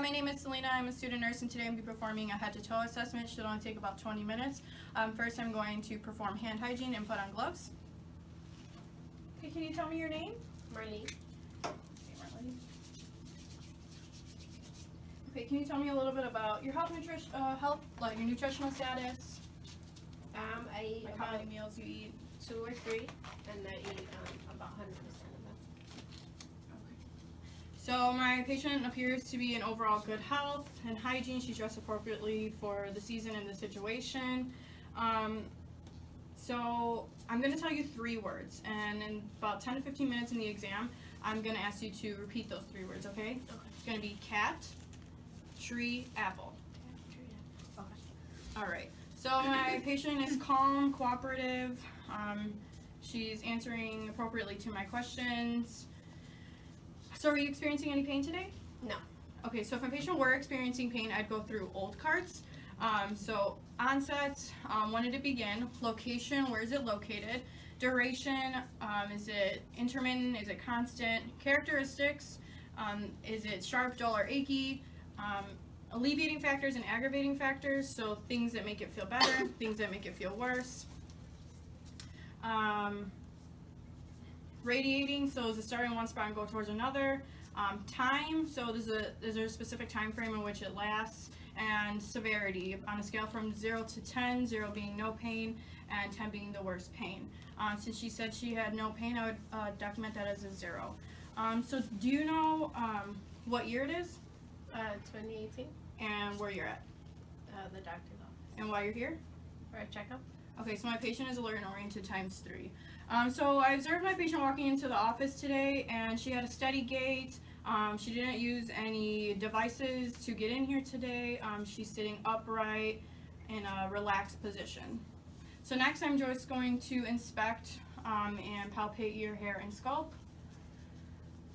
my name is Selena. I'm a student nurse, and today I'm going to be performing a head-to-toe assessment. It should only take about 20 minutes. First, I'm going to perform hand hygiene and put on gloves. Okay, can you tell me your name? Marlene. Okay, Marlene. Okay, can you tell me a little bit about your like your nutritional status? I eat Like about how many meals you eat? 2 or 3, and I eat about 100% of them. So my patient appears to be in overall good health and hygiene. She's dressed appropriately for the season and the situation. So I'm going to tell you 3 words, and in about 10 to 15 minutes in the exam, I'm going to ask you to repeat those 3 words, okay? Okay. It's going to be cat, tree, apple. Okay. All right. So my patient is calm, cooperative. She's answering appropriately to my questions. So are you experiencing any pain today? No. Okay, so if my patient were experiencing pain, I'd go through old carts. So onset, when did it begin? Location, where is it located? Duration, is it intermittent? Is it constant? Characteristics, is it sharp, dull, or achy? Alleviating factors and aggravating factors, so things that make it feel better, things that make it feel worse. Radiating, so is it starting in one spot and go towards another? Time, so is there a specific time frame in which it lasts? And severity, on a scale from 0 to 10, 0 being no pain and 10 being the worst pain. Since she said she had no pain, I would document that as a 0. So do you know what year it is 2018, and where you're at the doctor's office. and why you're here? For a checkup. Okay, so my patient is alert and oriented times 3. So I observed my patient walking into the office today, and she had a steady gait. She didn't use any devices to get in here today. She's sitting upright in a relaxed position. So next I'm just going to inspect and palpate your hair and scalp.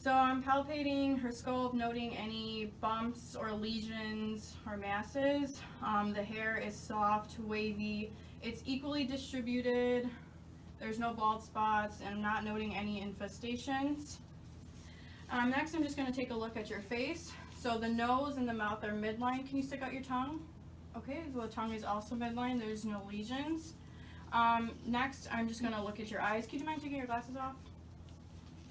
So I'm palpating her scalp, noting any bumps or lesions or masses. The hair is soft, wavy. It's equally distributed. There's no bald spots, and I'm not noting any infestations. Next, I'm just going to take a look at your face. So the nose and the mouth are midline. Can you stick out your tongue? Okay, so the tongue is also midline. There's no lesions. Next, I'm just going to look at your eyes. Could you mind taking your glasses off?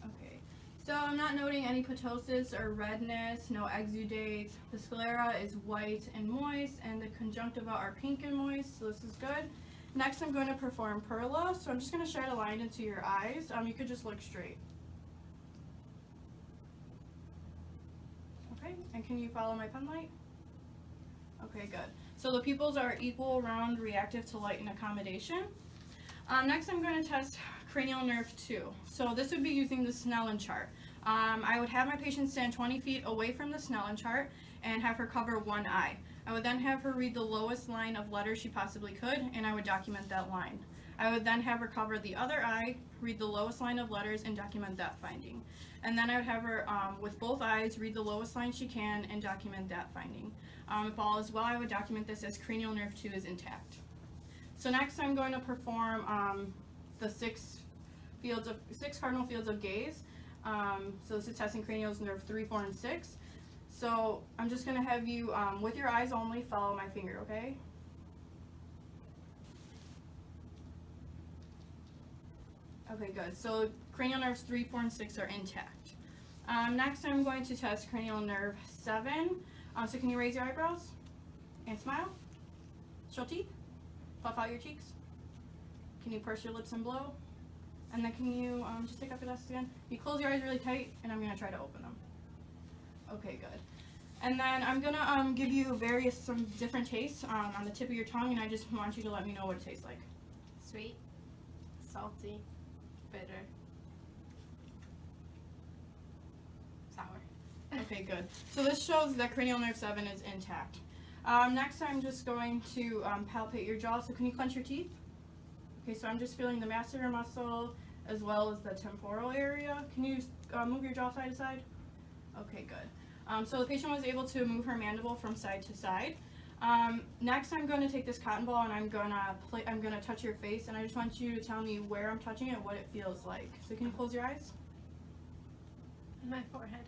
Okay. So I'm not noting any ptosis or redness, no exudates. The sclera is white and moist, and the conjunctiva are pink and moist, so this is good. Next, I'm going to perform Perla. So I'm just going to shine a line into your eyes. You could just look straight. Okay, and can you follow my pen light? Okay, good. So the pupils are equal, round, reactive to light and accommodation. Next, I'm going to test cranial nerve 2. So this would be using the Snellen chart. I would have my patient stand 20 feet away from the Snellen chart and have her cover one eye. I would then have her read the lowest line of letters she possibly could, and I would document that line. I would then have her cover the other eye, read the lowest line of letters, and document that finding. And then I would have her, with both eyes, read the lowest line she can and document that finding. If all is well, I would document this as cranial nerve 2 is intact. So next I'm going to perform the 6 cardinal fields of gaze. So this is testing cranial nerve 3, 4, and 6. So I'm just going to have you, with your eyes only, follow my finger, okay? Okay, good. So cranial nerves 3, 4, and 6 are intact. Next, I'm going to test cranial nerve 7. So can you raise your eyebrows and smile? Show teeth. Puff out your cheeks. Can you purse your lips and blow? And then can you just take off your glasses again? You close your eyes really tight, and I'm going to try to open them. Okay, good. And then I'm going to give you some different tastes on the tip of your tongue, and I just want you to let me know what it tastes like. Sweet, salty, bitter, sour. Okay, good. So this shows that cranial nerve 7 is intact. Next, I'm just going to palpate your jaw. So can you clench your teeth? Okay, so I'm just feeling the masseter muscle as well as the temporal area. Can you move your jaw side to side? Okay, good. So the patient was able to move her mandible from side to side. Next, I'm going to take this cotton ball and I'm going to touch your face, and I just want you to tell me where I'm touching it, what it feels like. So can you close your eyes? My forehead,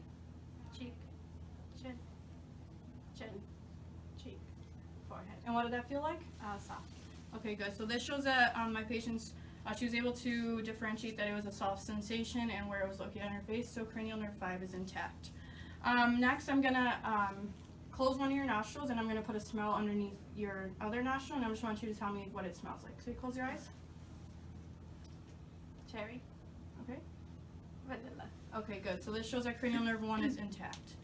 cheek, chin. forehead. And what did that feel like? Soft. Okay, good. So this shows that my patient's, she was able to differentiate that it was a soft sensation and where it was located on her face, so cranial nerve 5 is intact. Next, I'm gonna close one of your nostrils and I'm gonna put a smell underneath your other nostril, and I just want you to tell me what it smells like. So you close your eyes. Cherry. Okay. Vanilla. Okay, good. So this shows that cranial nerve 1 is intact.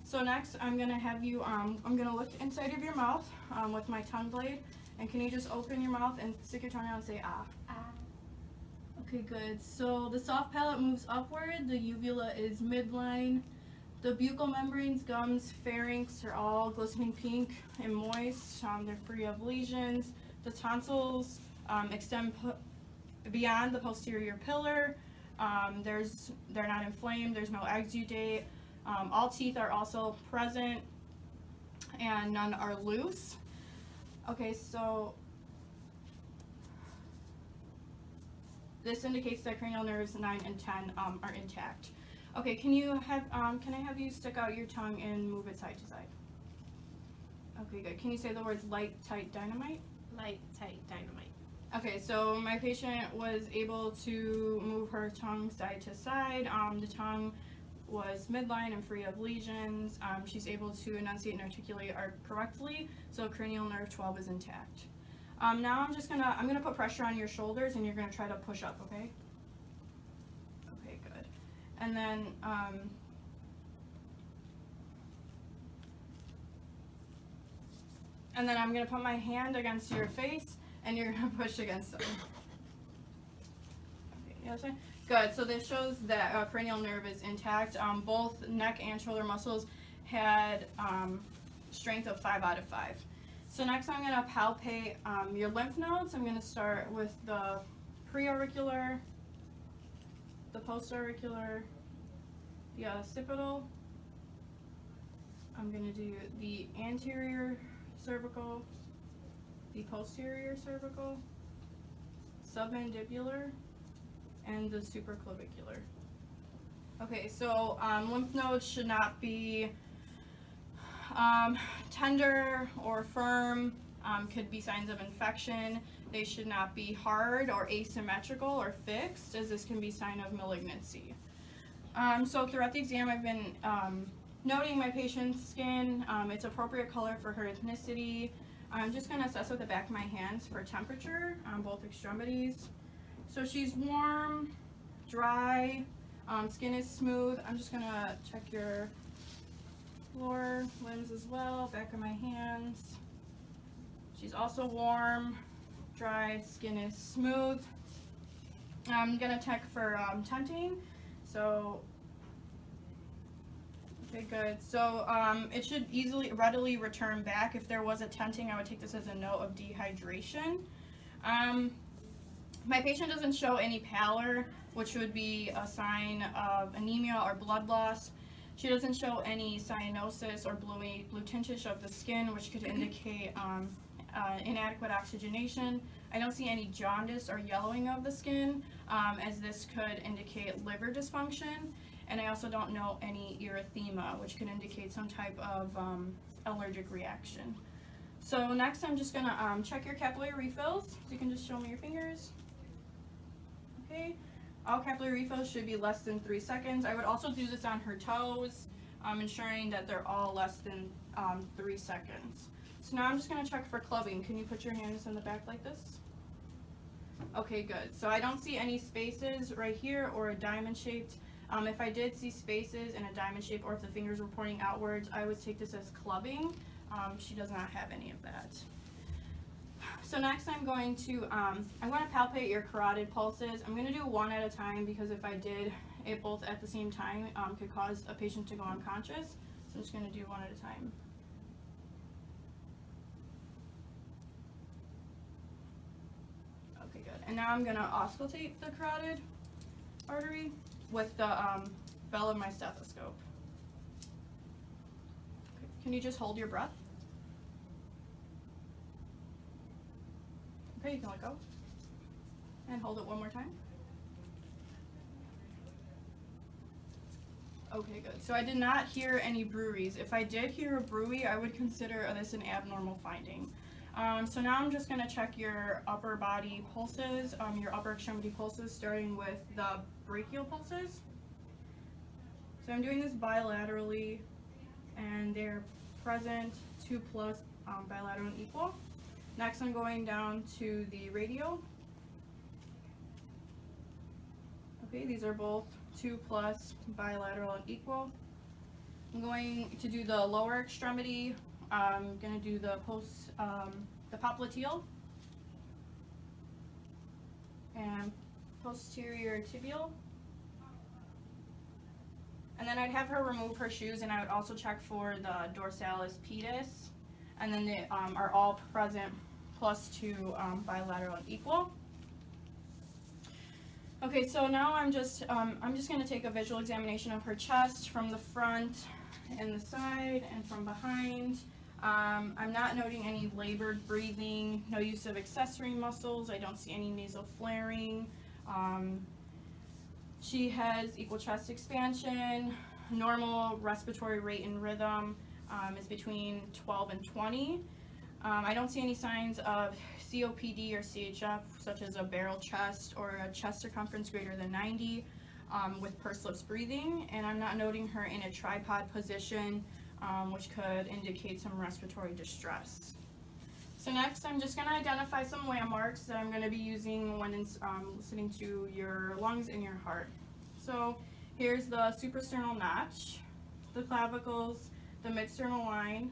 So next, I'm gonna have you, I'm gonna look inside of your mouth with my tongue blade, and can you just open your mouth and stick your tongue out and say ah? Okay, good. So the soft palate moves upward, the uvula is midline, the buccal membranes, gums, pharynx are all glistening pink and moist. They're free of lesions. The tonsils extend beyond the posterior pillar. They're not inflamed. There's no exudate. All teeth are also present, and none are loose. Okay, so this indicates that cranial nerves 9 and 10 are intact. Okay, can I have you stick out your tongue and move it side to side? Okay, good. Can you say the words light, tight, dynamite? Light, tight, dynamite. Okay, so my patient was able to move her tongue side to side. The tongue was midline and free of lesions. She's able to enunciate and articulate correctly, so cranial nerve 12 is intact. Now I'm gonna put pressure on your shoulders and you're gonna try to push up, okay? Okay, good. And then, I'm gonna put my hand against your face and you're gonna push against them. Okay, you understand? Good, so this shows that cranial nerve is intact. Both neck and shoulder muscles had strength of 5 out of 5. So next I'm gonna palpate your lymph nodes. I'm gonna start with the preauricular, the postauricular, the occipital. I'm gonna do the anterior cervical, the posterior cervical, submandibular, and the supraclavicular. Okay, so lymph nodes should not be tender or firm, could be signs of infection. They should not be hard or asymmetrical or fixed, as this can be a sign of malignancy. So throughout the exam, I've been noting my patient's skin, its appropriate color for her ethnicity. I'm just going to assess with the back of my hands for temperature on both extremities. So she's warm, dry, skin is smooth. I'm just going to check your lower limbs as well, back of my hands. She's also warm, dry, skin is smooth. I'm going to check for tenting. So, okay, good. So it should readily return back. If there was a tenting, I would take this as a note of dehydration. My patient doesn't show any pallor, which would be a sign of anemia or blood loss. She doesn't show any cyanosis or blue tintage of the skin, which could indicate inadequate oxygenation. I don't see any jaundice or yellowing of the skin, as this could indicate liver dysfunction. And I also don't know any erythema, which could indicate some type of allergic reaction. So next I'm just gonna check your capillary refills. So you can just show me your fingers. Okay, all capillary refills should be less than 3 seconds. I would also do this on her toes, ensuring that they're all less than 3 seconds. So now I'm just gonna check for clubbing. Can you put your hands in the back like this? Okay, good. So I don't see any spaces right here or a diamond shaped. If I did see spaces in a diamond shape or if the fingers were pointing outwards, I would take this as clubbing. She does not have any of that. So next I'm going to palpate your carotid pulses. I'm going to do one at a time because if I did it both at the same time, could cause a patient to go unconscious. So I'm just going to do one at a time. Okay, good. And now I'm going to auscultate the carotid artery with the bell of my stethoscope. Okay. Can you just hold your breath? Okay, you can let go. And hold it one more time. Okay, good. So I did not hear any bruits. If I did hear a bruit, I would consider this an abnormal finding. So now I'm just gonna check your upper body pulses, your upper extremity pulses, starting with the brachial pulses. So I'm doing this bilaterally, and they're present, 2 plus, bilateral and equal. Next I'm going down to the radial. Okay, these are both 2 plus, bilateral and equal. I'm going to do the lower extremity. I'm going to do the popliteal and posterior tibial. And then I'd have her remove her shoes, and I would also check for the dorsalis pedis. And then they are all present, +2, bilateral and equal. Okay, so now I'm just going to take a visual examination of her chest from the front and the side and from behind. I'm not noting any labored breathing, no use of accessory muscles. I don't see any nasal flaring. She has equal chest expansion. Normal respiratory rate and rhythm is between 12 and 20. I don't see any signs of COPD or CHF, such as a barrel chest or a chest circumference greater than 90 with pursed lips breathing, and I'm not noting her in a tripod position, which could indicate some respiratory distress. So next, I'm just going to identify some landmarks that I'm going to be using when listening to your lungs and your heart. So here's the suprasternal notch, the clavicles, the midsternal line.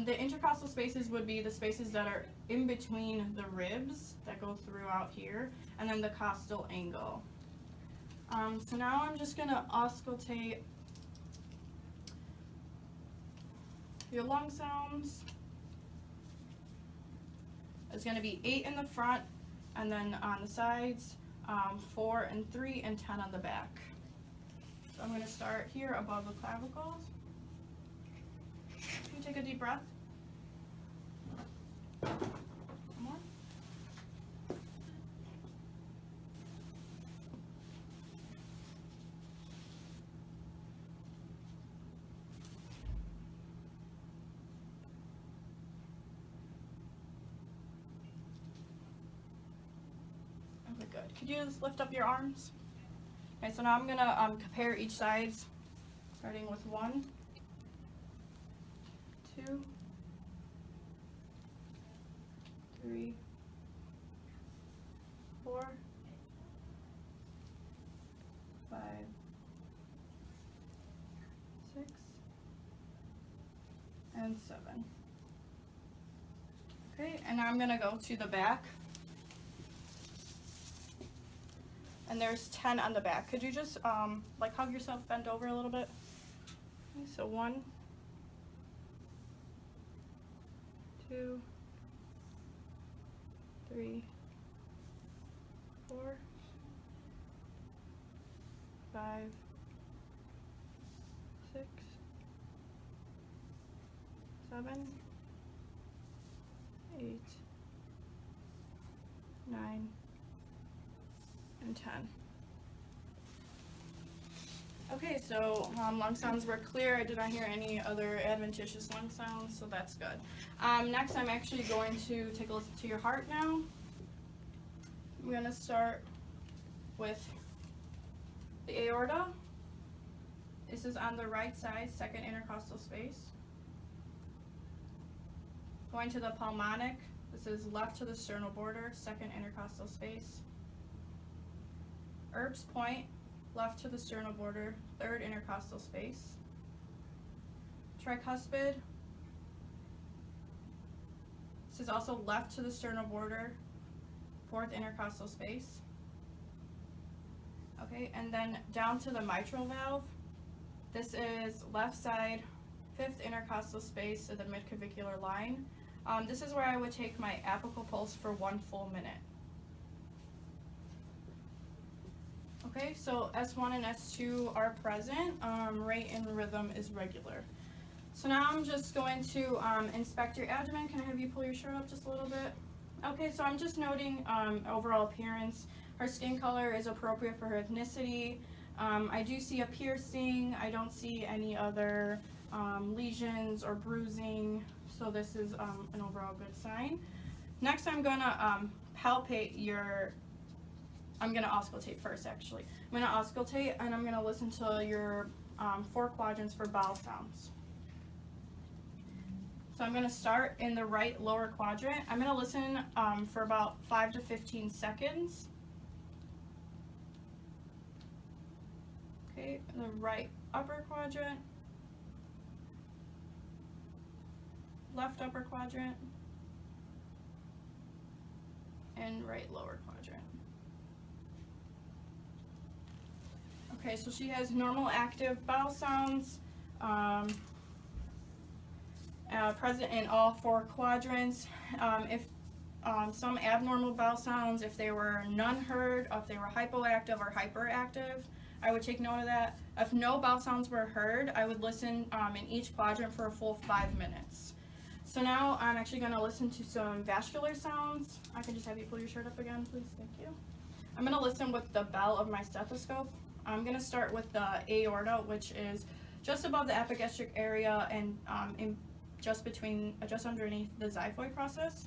The intercostal spaces would be the spaces that are in between the ribs that go throughout here, and then the costal angle. So now I'm just going to auscultate your lung sounds. It's going to be 8 in the front, and then on the sides, 4 and 3 and 10 on the back. So I'm going to start here above the clavicles. Can you take a deep breath? More. Okay, good. Could you just lift up your arms? Okay, so now I'm going to compare each sides, starting with 1, 2, 3, 4, 5, 6, and 7. Okay, and now I'm going to go to the back. And there's 10 on the back. Could you just like hug yourself, bend over a little bit? Okay, so 1, 2, 3, 4, 5, 6, 7, 8, 9, and 10. Okay, so lung sounds were clear. I did not hear any other adventitious lung sounds, so that's good. Next, I'm actually going to take a listen to your heart now. I'm going to start with the aorta. This is on the right side, second intercostal space. Going to the pulmonic. This is left to the sternal border, second intercostal space. Erb's point, left to the sternal border, third intercostal space. Tricuspid. This is also left to the sternal border, fourth intercostal space. Okay, and then down to the mitral valve. This is left side, fifth intercostal space, so the midclavicular line. This is where I would take my apical pulse for 1 full minute. Okay, so S1 and S2 are present, rate and rhythm is regular. So now I'm just going to inspect your abdomen. Can I have you pull your shirt up just a little bit? Okay, so I'm just noting overall appearance. Her skin color is appropriate for her ethnicity. I do see a piercing. I don't see any other lesions or bruising. So this is an overall good sign. Next, I'm gonna palpate your. I'm gonna auscultate first, actually. I'm gonna auscultate and I'm gonna listen to your 4 quadrants for bowel sounds. So I'm gonna start in the right lower quadrant. I'm gonna listen for about 5 to 15 seconds. Okay, in the right upper quadrant, left upper quadrant, and right lower quadrant. Okay, so she has normal active bowel sounds, present in all 4 quadrants. If some abnormal bowel sounds, if they were none heard, if they were hypoactive or hyperactive, I would take note of that. If no bowel sounds were heard, I would listen in each quadrant for a full 5 minutes. So now I'm actually going to listen to some vascular sounds. I can just have you pull your shirt up again, please. Thank you. I'm going to listen with the bell of my stethoscope. I'm going to start with the aorta, which is just above the epigastric area and just underneath the xiphoid process.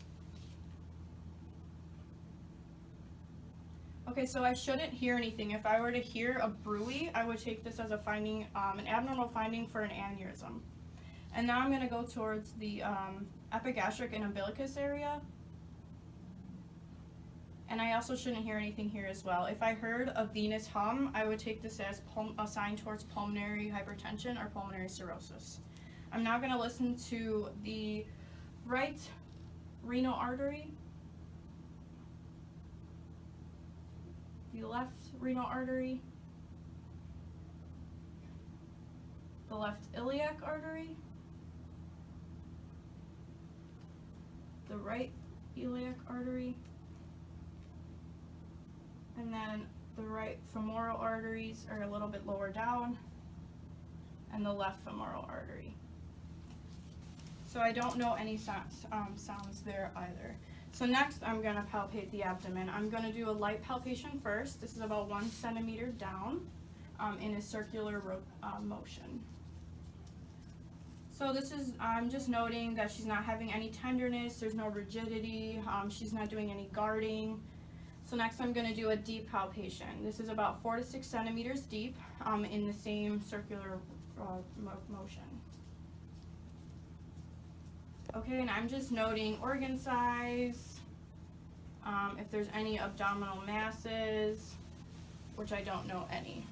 Okay, so I shouldn't hear anything. If I were to hear a bruit, I would take this as a finding, an abnormal finding for an aneurysm. And now I'm going to go towards the epigastric and umbilicus area. And I also shouldn't hear anything here as well. If I heard a venous hum, I would take this as a sign towards pulmonary hypertension or pulmonary cirrhosis. I'm now going to listen to the right renal artery, the left renal artery, the left iliac artery, the right iliac artery, and then the right femoral arteries are a little bit lower down, and the left femoral artery. So I don't know any sounds there either. So next I'm going to palpate the abdomen. I'm going to do a light palpation first. This is about 1 centimeter down in a circular motion. So this is, I'm just noting that she's not having any tenderness, there's no rigidity, she's not doing any guarding. So next I'm going to do a deep palpation. This is about 4 to 6 centimeters deep in the same circular motion. Okay, and I'm just noting organ size, if there's any abdominal masses, which I don't know any.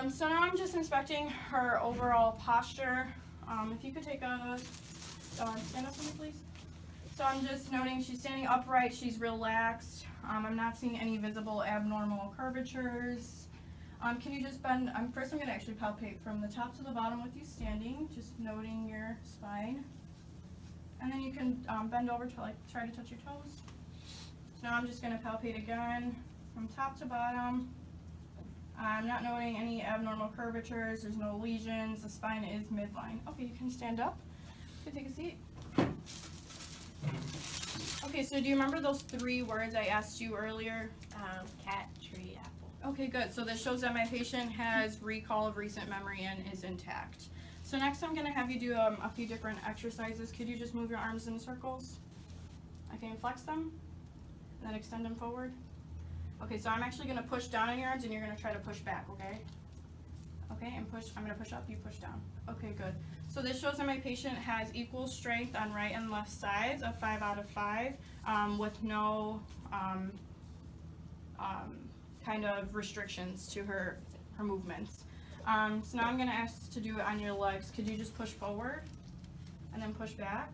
So now I'm just inspecting her overall posture. If you could take a stand up for me, please. So I'm just noting she's standing upright, she's relaxed. I'm not seeing any visible abnormal curvatures. Can you just bend, first I'm going to actually palpate from the top to the bottom with you standing, just noting your spine. And then you can bend over to try to touch your toes. So now I'm just going to palpate again from top to bottom. I'm not noting any abnormal curvatures, there's no lesions, the spine is midline. Okay, you can stand up. You can take a seat. Okay, so do you remember those 3 words I asked you earlier? Cat, tree, apple. Okay, good. So this shows that my patient has recall of recent memory and is intact. So next I'm going to have you do a few different exercises. Could you just move your arms in circles? Okay, and flex them, and then extend them forward. Okay, so I'm actually going to push down on your arms and you're going to try to push back, okay? Okay, and push. I'm going to push up, you push down. Okay, good. So this shows that my patient has equal strength on right and left sides of 5 out of 5 with no kind of restrictions to her movements. So now I'm going to ask to do it on your legs. Could you just push forward and then push back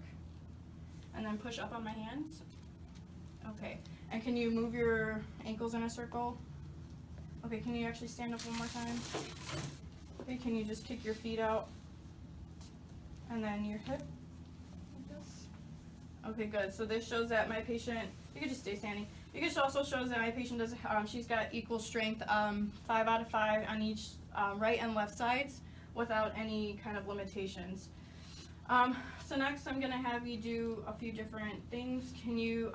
and then push up on my hands? Okay. And can you move your ankles in a circle? Okay, can you actually stand up one more time? Okay, can you just kick your feet out? And then your hip, like this. Okay, good. So this shows that my patient, you can just stay standing. It also shows that my patient does, she's got equal strength, 5 out of 5 on each right and left sides without any kind of limitations. So next I'm gonna have you do a few different things. Can you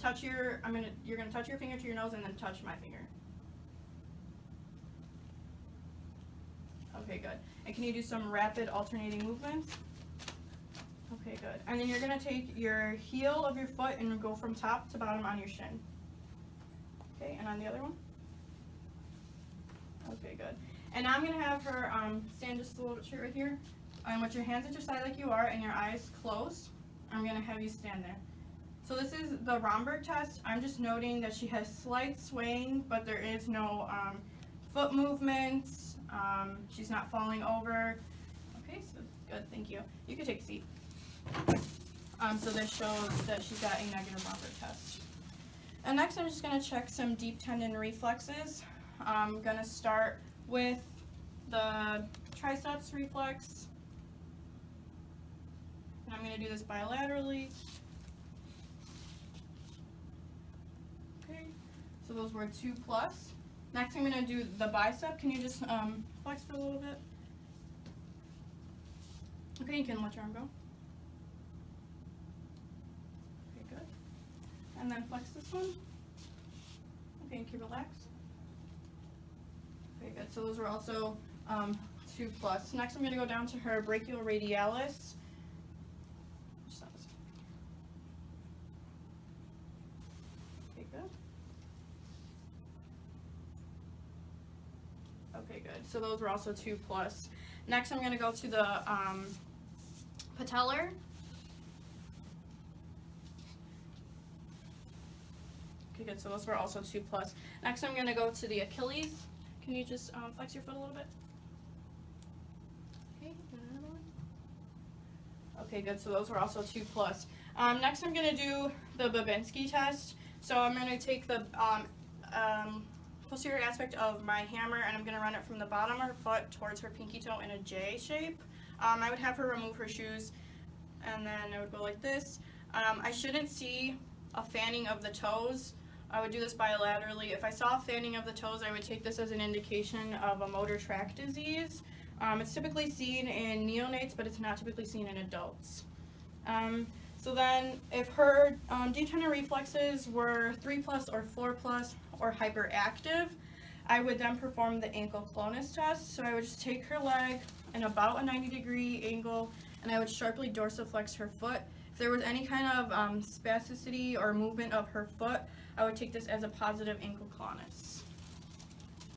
touch your, you're gonna touch your finger to your nose and then touch my finger. Okay, good. And can you do some rapid alternating movements? Okay, good. And then you're gonna take your heel of your foot and go from top to bottom on your shin. Okay, and on the other one? Okay, good. And now I'm gonna have her stand just a little bit straight right here. And with your hands at your side like you are and your eyes closed, I'm gonna have you stand there. So this is the Romberg test. I'm just noting that she has slight swaying, but there is no foot movements. She's not falling over. Okay, so good, thank you. You can take a seat. So this shows that she's got a negative Romberg test. And next I'm just gonna check some deep tendon reflexes. I'm gonna start with the triceps reflex. And I'm gonna do this bilaterally. Okay, so those were 2+. Next I'm gonna do the bicep. Can you just flex for a little bit? Okay, you can let your arm go. Okay, good. And then flex this one. Okay, and keep relaxed. Okay, good. So those were also 2+. Next I'm gonna go down to her brachioradialis. Okay, good. Okay, good. So those were also 2+. Next, I'm going to go to the patellar. Okay, good. So those were also 2+. Next, I'm going to go to the Achilles. Can you just flex your foot a little bit? Okay, another one. Okay, good. So those were also 2+. Next, I'm going to do the Babinski test. So I'm going to take the posterior aspect of my hammer and I'm going to run it from the bottom of her foot towards her pinky toe in a J shape. I would have her remove her shoes and then I would go like this. I shouldn't see a fanning of the toes. I would do this bilaterally. If I saw a fanning of the toes, I would take this as an indication of a motor tract disease. It's typically seen in neonates, but it's not typically seen in adults. So then, if her deep tendon reflexes were 3+ or 4+ or hyperactive, I would then perform the ankle clonus test. So I would just take her leg in about a 90-degree angle, and I would sharply dorsiflex her foot. If there was any kind of spasticity or movement of her foot, I would take this as a positive ankle clonus.